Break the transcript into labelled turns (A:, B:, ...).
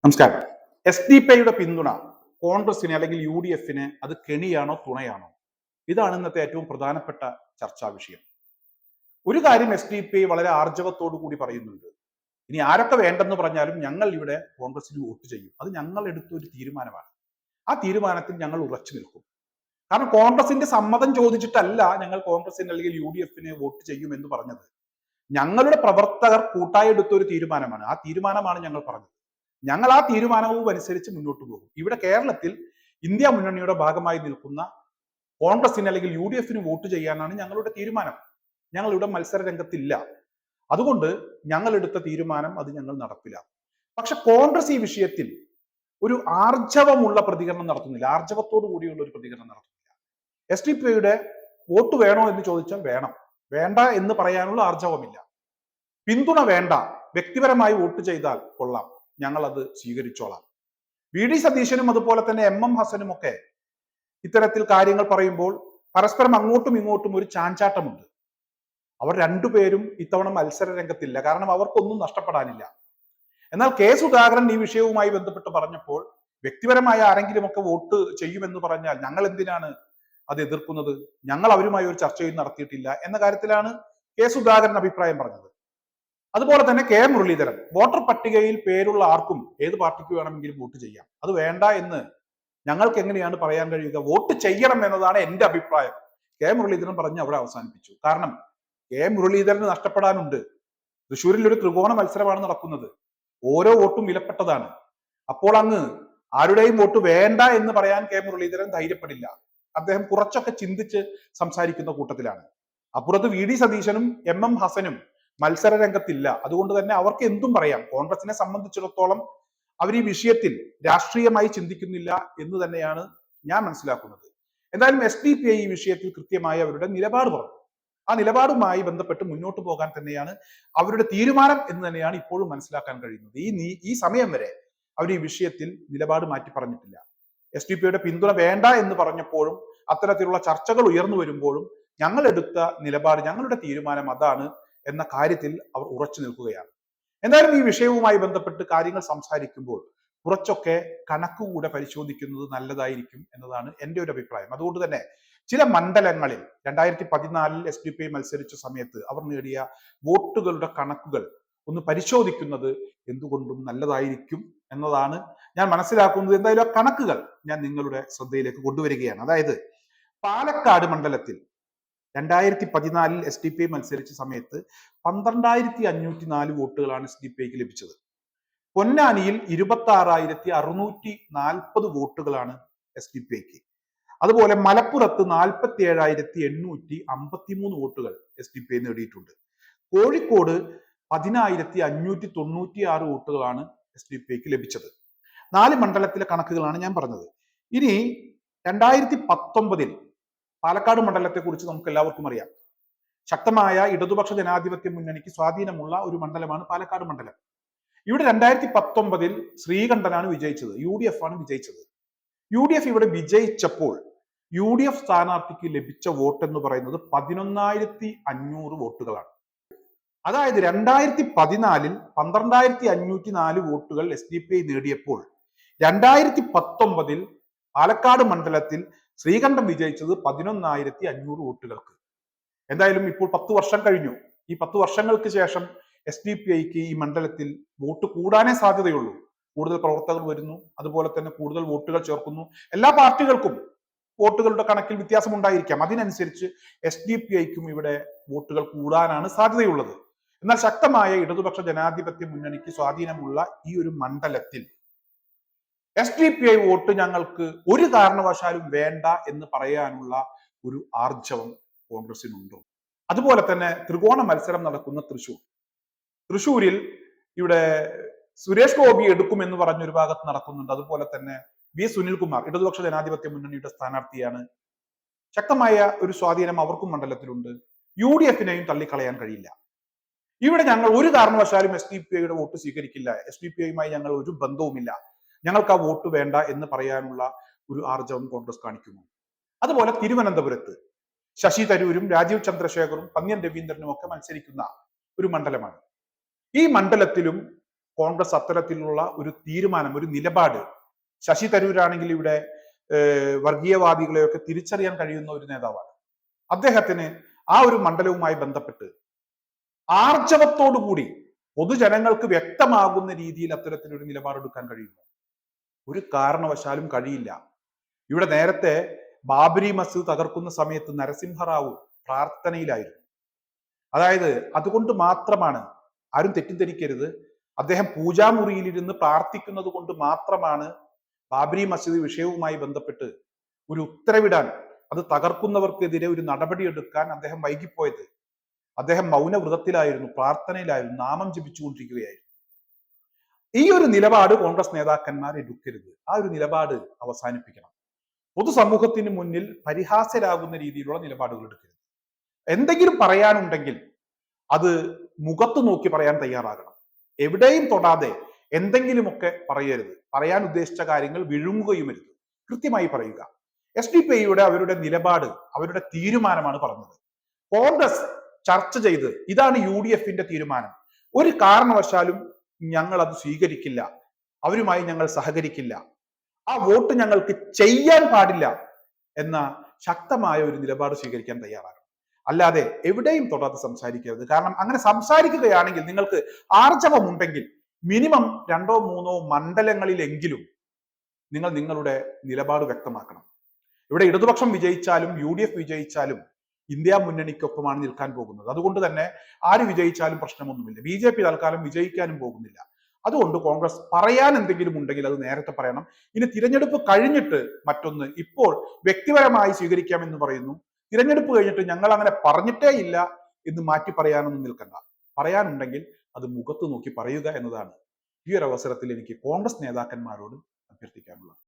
A: നമസ്കാരം. SDP പിന്തുണ കോൺഗ്രസിന് അല്ലെങ്കിൽ UDFന് അത് കെണിയാണോ തുണയാണോ? ഇതാണ് ഇന്നത്തെ ഏറ്റവും പ്രധാനപ്പെട്ട ചർച്ചാ വിഷയം. ഒരു കാര്യം SDP വളരെ ആർജവത്തോടു കൂടി പറയുന്നുണ്ട്. ഇനി ആരൊക്കെ വേണ്ടെന്ന് പറഞ്ഞാലും ഞങ്ങൾ ഇവിടെ കോൺഗ്രസിന് വോട്ട് ചെയ്യും. അത് ഞങ്ങൾ എടുത്ത ഒരു തീരുമാനമാണ്. ആ തീരുമാനത്തിൽ ഞങ്ങൾ ഉറച്ചു നിൽക്കും. കാരണം കോൺഗ്രസിന്റെ സമ്മതം ചോദിച്ചിട്ടല്ല ഞങ്ങൾ കോൺഗ്രസിന് അല്ലെങ്കിൽ UDFന് വോട്ട് ചെയ്യും എന്ന് പറഞ്ഞത്. ഞങ്ങളുടെ പ്രവർത്തകർ കൂട്ടായി എടുത്ത ഒരു തീരുമാനമാണ്. ആ തീരുമാനമാണ് ഞങ്ങൾ പറഞ്ഞത്. ഞങ്ങൾ ആ തീരുമാനവും അനുസരിച്ച് മുന്നോട്ട് പോകും. ഇവിടെ കേരളത്തിൽ ഇന്ത്യ മുന്നണിയുടെ ഭാഗമായി നിൽക്കുന്ന കോൺഗ്രസിന് അല്ലെങ്കിൽ UDFന് വോട്ട് ചെയ്യാനാണ് ഞങ്ങളുടെ തീരുമാനം. ഞങ്ങൾ ഇവിടെ മത്സര രംഗത്തില്ല. അതുകൊണ്ട് ഞങ്ങൾ എടുത്ത തീരുമാനം അത് ഞങ്ങൾ നടപ്പിലാക്കും. പക്ഷെ കോൺഗ്രസ് ഈ വിഷയത്തിൽ ഒരു ആർജവമുള്ള പ്രതികരണം നടത്തുന്നില്ല. ആർജവത്തോടു കൂടിയുള്ള ഒരു പ്രതികരണം നടത്തുന്നില്ല. SDP വോട്ട് വേണോ എന്ന് ചോദിച്ചാൽ വേണം. വേണ്ട എന്ന് പറയാനുള്ള ആർജവമില്ല. പിന്തുണ വേണ്ട, വ്യക്തിപരമായി വോട്ട് ചെയ്താൽ കൊള്ളാം, ഞങ്ങൾ അത് സ്വീകരിച്ചോളാം. VD സതീശനും അതുപോലെ തന്നെ MM ഹസനും ഒക്കെ ഇത്തരത്തിൽ കാര്യങ്ങൾ പറയുമ്പോൾ പരസ്പരം അങ്ങോട്ടും ഇങ്ങോട്ടും ഒരു ചാഞ്ചാട്ടമുണ്ട്. അവർ രണ്ടുപേരും ഇത്തവണ മത്സര രംഗത്തില്ല. കാരണം അവർക്കൊന്നും നഷ്ടപ്പെടാനില്ല. എന്നാൽ K സുധാകരൻ ഈ വിഷയവുമായി ബന്ധപ്പെട്ട് പറഞ്ഞപ്പോൾ വ്യക്തിപരമായ ആരെങ്കിലും ഒക്കെ വോട്ട് ചെയ്യുമെന്ന് പറഞ്ഞാൽ ഞങ്ങൾ എന്തിനാണ് അത് എതിർക്കുന്നത്? ഞങ്ങൾ അവരുമായി ഒരു ചർച്ചയും നടത്തിയിട്ടില്ല എന്ന കാര്യത്തിലാണ് K സുധാകരൻ അഭിപ്രായം പറഞ്ഞത്. അതുപോലെ തന്നെ K മുരളീധരൻ വോട്ടർ പട്ടികയിൽ പേരുള്ള ആർക്കും ഏത് പാർട്ടിക്ക് വേണമെങ്കിലും വോട്ട് ചെയ്യാം. അത് വേണ്ട എന്ന് ഞങ്ങൾക്ക് എങ്ങനെയാണ് പറയാൻ കഴിയുക? വോട്ട് ചെയ്യണം എന്നതാണ് എന്റെ അഭിപ്രായം. K മുരളീധരൻ പറഞ്ഞ് അവിടെ അവസാനിപ്പിച്ചു. കാരണം K മുരളീധരന് നഷ്ടപ്പെടാനുണ്ട്. തൃശ്ശൂരിൽ ഒരു ത്രികോണ മത്സരമാണ് നടക്കുന്നത്. ഓരോ വോട്ടും വിലപ്പെട്ടതാണ്. അപ്പോൾ അങ്ങ് ആരുടെയും വോട്ട് വേണ്ട എന്ന് പറയാൻ K മുരളീധരൻ ധൈര്യപ്പെടില്ല. അദ്ദേഹം കുറച്ചൊക്കെ ചിന്തിച്ച് സംസാരിക്കുന്ന കൂട്ടത്തിലാണ്. അപ്പുറത്ത് VD സതീശനും MM ഹസനും മത്സര രംഗത്തില്ല. അതുകൊണ്ട് തന്നെ അവർക്ക് എന്തും പറയാം. കോൺഗ്രസിനെ സംബന്ധിച്ചിടത്തോളം അവർ ഈ വിഷയത്തിൽ രാഷ്ട്രീയമായി ചിന്തിക്കുന്നില്ല എന്ന് തന്നെയാണ് ഞാൻ മനസ്സിലാക്കുന്നത്. എന്തായാലും SDP ഈ വിഷയത്തിൽ കൃത്യമായി അവരുടെ നിലപാട് പറഞ്ഞു. ആ നിലപാടുമായി ബന്ധപ്പെട്ട് മുന്നോട്ട് പോകാൻ തന്നെയാണ് അവരുടെ തീരുമാനം എന്ന് തന്നെയാണ് ഇപ്പോഴും മനസ്സിലാക്കാൻ കഴിയുന്നത്. ഈ സമയം വരെ അവർ ഈ വിഷയത്തിൽ നിലപാട് മാറ്റി പറഞ്ഞിട്ടില്ല. SDP പിന്തുണ വേണ്ട എന്ന് പറഞ്ഞപ്പോഴും അത്തരത്തിലുള്ള ചർച്ചകൾ ഉയർന്നു വരുമ്പോഴും ഞങ്ങൾ എടുത്ത നിലപാട്, ഞങ്ങളുടെ തീരുമാനം അതാണ് എന്ന കാര്യത്തിൽ അവർ ഉറച്ചു നിൽക്കുകയാണ്. എന്തായാലും ഈ വിഷയവുമായി ബന്ധപ്പെട്ട് കാര്യങ്ങൾ സംസാരിക്കുമ്പോൾ കുറച്ചൊക്കെ കണക്കുകൂടെ പരിശോധിക്കുന്നത് നല്ലതായിരിക്കും എന്നതാണ് എൻ്റെ ഒരു അഭിപ്രായം. അതുകൊണ്ട് തന്നെ ചില മണ്ഡലങ്ങളിൽ 2014 SDP മത്സരിച്ച സമയത്ത് അവർ നേടിയ വോട്ടുകളുടെ കണക്കുകൾ ഒന്ന് പരിശോധിക്കുന്നത് എന്തുകൊണ്ടും നല്ലതായിരിക്കും എന്നതാണ് ഞാൻ മനസ്സിലാക്കുന്നത്. എന്തായാലും ആ കണക്കുകൾ ഞാൻ നിങ്ങളുടെ ശ്രദ്ധയിലേക്ക് കൊണ്ടുവരികയാണ്. അതായത് പാലക്കാട് മണ്ഡലത്തിൽ 2014 SDP മത്സരിച്ച സമയത്ത് 12,504 വോട്ടുകളാണ് SDP ലഭിച്ചത്. പൊന്നാനിയിൽ 26,640 വോട്ടുകളാണ് SDP. അതുപോലെ മലപ്പുറത്ത് 47,853 വോട്ടുകൾ SDP നേടിയിട്ടുണ്ട്. കോഴിക്കോട് 10,596 വോട്ടുകളാണ് SDP ലഭിച്ചത്. 4 മണ്ഡലത്തിലെ കണക്കുകളാണ് ഞാൻ പറഞ്ഞത്. ഇനി 2019 പാലക്കാട് മണ്ഡലത്തെ കുറിച്ച് നമുക്ക് എല്ലാവർക്കും അറിയാം. ശക്തമായ ഇടതുപക്ഷ ജനാധിപത്യ മുന്നണിക്ക് സ്വാധീനമുള്ള ഒരു മണ്ഡലമാണ് പാലക്കാട് മണ്ഡലം. ഇവിടെ 2019 ശ്രീകണ്ഠനാണ് വിജയിച്ചത്. UDF ആണ് വിജയിച്ചത്. UDF ഇവിടെ വിജയിച്ചപ്പോൾ UDF സ്ഥാനാർത്ഥിക്ക് ലഭിച്ച വോട്ട് എന്ന് പറയുന്നത് 11,500 വോട്ടുകളാണ്. അതായത് 2014 12,504 വോട്ടുകൾ SDP നേടിയപ്പോൾ 2019 പാലക്കാട് മണ്ഡലത്തിൽ ശ്രീകണ്ഠൻ വിജയിച്ചത് 11,500 വോട്ടുകൾക്ക്. എന്തായാലും ഇപ്പോൾ 10 വർഷം കഴിഞ്ഞു. ഈ 10 വർഷങ്ങൾക്ക് ശേഷം SDP ഈ മണ്ഡലത്തിൽ വോട്ട് കൂടാനേ സാധ്യതയുള്ളൂ. കൂടുതൽ പ്രവർത്തകർ വരുന്നു, അതുപോലെ തന്നെ കൂടുതൽ വോട്ടുകൾ ചേർക്കുന്നു. എല്ലാ പാർട്ടികൾക്കും വോട്ടുകളുടെ കണക്കിൽ വ്യത്യാസം ഉണ്ടായിരിക്കാം. അതിനനുസരിച്ച് SDP ഇവിടെ വോട്ടുകൾ കൂടാനാണ് സാധ്യതയുള്ളത്. എന്നാൽ ശക്തമായ ഇടതുപക്ഷ ജനാധിപത്യ മുന്നണിക്ക് സ്വാധീനമുള്ള ഈ ഒരു മണ്ഡലത്തിൽ SDP വോട്ട് ഞങ്ങൾക്ക് ഒരു കാരണവശാലും വേണ്ട എന്ന് പറയാനുള്ള ഒരു ആർജവം കോൺഗ്രസിനുണ്ടോ? അതുപോലെ തന്നെ ത്രികോണ മത്സരം നടക്കുന്ന തൃശ്ശൂരിൽ ഇവിടെ സുരേഷ് ഗോപി എടുക്കുമെന്ന് പറഞ്ഞൊരു ഭാഗത്ത് നടക്കുന്നുണ്ട്. അതുപോലെ തന്നെ V സുനിൽകുമാർ ഇടതുപക്ഷ ജനാധിപത്യ മുന്നണിയുടെ സ്ഥാനാർത്ഥിയാണ്. ശക്തമായ ഒരു സ്വാധീനം അവർക്കും മണ്ഡലത്തിലുണ്ട്. UDFനെയും തള്ളിക്കളയാൻ കഴിയില്ല. ഇവിടെ ഞങ്ങൾ ഒരു കാരണവശാലും SDP വോട്ട് സ്വീകരിക്കില്ല, SDP ഞങ്ങൾ ഒരു ബന്ധവുമില്ല, ഞങ്ങൾക്ക് ആ വോട്ട് വേണ്ട എന്ന് പറയാനുള്ള ഒരു ആർജവം കോൺഗ്രസ് കാണിക്കുന്നു. അതുപോലെ തിരുവനന്തപുരത്ത് ശശി തരൂരും രാജീവ് ചന്ദ്രശേഖറും പന്ന്യൻ രവീന്ദ്രനും ഒക്കെ മത്സരിക്കുന്ന ഒരു മണ്ഡലമാണ്. ഈ മണ്ഡലത്തിലും കോൺഗ്രസ് അത്തരത്തിലുള്ള ഒരു തീരുമാനം, ഒരു നിലപാട്, ശശി തരൂരാണെങ്കിൽ ഇവിടെ വർഗീയവാദികളെയൊക്കെ തിരിച്ചറിയാൻ കഴിയുന്ന ഒരു നേതാവാണ്. അദ്ദേഹത്തിന് ആ ഒരു മണ്ഡലവുമായി ബന്ധപ്പെട്ട് ആർജവത്തോടുകൂടി പൊതുജനങ്ങൾക്ക് വ്യക്തമാകുന്ന രീതിയിൽ അത്തരത്തിലൊരു നിലപാടെടുക്കാൻ കഴിയുന്നു? ഒരു കാരണവശാലും കഴിയില്ല. ഇവിടെ നേരത്തെ ബാബരി മസ്ജിദ് തകർക്കുന്ന സമയത്ത് നരസിംഹറാവു പ്രാർത്ഥനയിലായിരുന്നു. അതായത് അതുകൊണ്ട് മാത്രമാണ്, ആരും തെറ്റിദ്ധരിക്കരുത്, അദ്ദേഹം പൂജാമുറിയിലിരുന്ന് പ്രാർത്ഥിക്കുന്നത് കൊണ്ട് മാത്രമാണ് ബാബരി മസ്ജിദ് വിഷയവുമായി ബന്ധപ്പെട്ട് ഒരു ഉത്തരവിടാൻ, അത് തകർക്കുന്നവർക്കെതിരെ ഒരു നടപടിയെടുക്കാൻ അദ്ദേഹം വൈകിപ്പോയത്. അദ്ദേഹം മൗനവ്രതത്തിലായിരുന്നു, പ്രാർത്ഥനയിലായിരുന്നു, നാമം ജപിച്ചുകൊണ്ടിരിക്കുകയായിരുന്നു. ഈ ഒരു നിലപാട് കോൺഗ്രസ് നേതാക്കന്മാർ എടുക്കരുത്. ആ ഒരു നിലപാട് അവസാനിപ്പിക്കണം. പൊതുസമൂഹത്തിന് മുന്നിൽ പരിഹാസ്യരാകുന്ന രീതിയിലുള്ള നിലപാടുകൾ എടുക്കരുത്. എന്തെങ്കിലും പറയാനുണ്ടെങ്കിൽ അത് മുഖത്ത് നോക്കി പറയാൻ തയ്യാറാകണം. എവിടെയും തൊടാതെ എന്തെങ്കിലുമൊക്കെ പറയരുത്. പറയാൻ ഉദ്ദേശിച്ച കാര്യങ്ങൾ വിഴുങ്ങുകയുമരുത്. കൃത്യമായി പറയുക. SDPIയുടെ അവരുടെ നിലപാട്, അവരുടെ തീരുമാനമാണ് പറഞ്ഞത്. കോൺഗ്രസ് ചർച്ച ചെയ്ത് ഇതാണ് UDFന്റെ തീരുമാനം, ഒരു കാരണവശാലും ഞങ്ങൾ അത് സ്വീകരിക്കില്ല, അവരുമായി ഞങ്ങൾ സഹകരിക്കില്ല, ആ വോട്ട് ഞങ്ങൾക്ക് ചെയ്യാൻ പാടില്ല എന്ന ശക്തമായ ഒരു നിലപാട് സ്വീകരിക്കാൻ തയ്യാറാകണം. അല്ലാതെ എവിടെയും തൊടാതെ സംസാരിക്കരുത്. കാരണം അങ്ങനെ സംസാരിക്കുകയാണെങ്കിൽ, നിങ്ങൾക്ക് ആർജവമുണ്ടെങ്കിൽ മിനിമം 2 or 3 മണ്ഡലങ്ങളിലെങ്കിലും നിങ്ങൾ നിങ്ങളുടെ നിലപാട് വ്യക്തമാക്കണം. ഇവിടെ ഇടതുപക്ഷം വിജയിച്ചാലും UDF വിജയിച്ചാലും ഇന്ത്യ മുന്നണിക്കൊപ്പമാണ് നിൽക്കാൻ പോകുന്നത്. അതുകൊണ്ട് തന്നെ ആര് വിജയിച്ചാലും പ്രശ്നമൊന്നുമില്ല. BJP തൽക്കാലം വിജയിക്കാനും പോകുന്നില്ല. അതുകൊണ്ട് കോൺഗ്രസ് പറയാൻ എന്തെങ്കിലും ഉണ്ടെങ്കിൽ അത് നേരത്തെ പറയണം. ഇനി തിരഞ്ഞെടുപ്പ് കഴിഞ്ഞിട്ട് മറ്റൊന്ന് ഇപ്പോൾ വ്യക്തിപരമായി സ്വീകരിക്കാമെന്ന് പറയുന്നു. തിരഞ്ഞെടുപ്പ് കഴിഞ്ഞിട്ട് ഞങ്ങൾ അങ്ങനെ പറഞ്ഞിട്ടേ ഇല്ല എന്ന് മാറ്റി പറയാനൊന്നും നിൽക്കണ്ട. പറയാനുണ്ടെങ്കിൽ അത് മുഖത്ത് നോക്കി പറയുക എന്നതാണ് ഈ ഒരു അവസരത്തിൽ എനിക്ക് കോൺഗ്രസ് നേതാക്കന്മാരോട്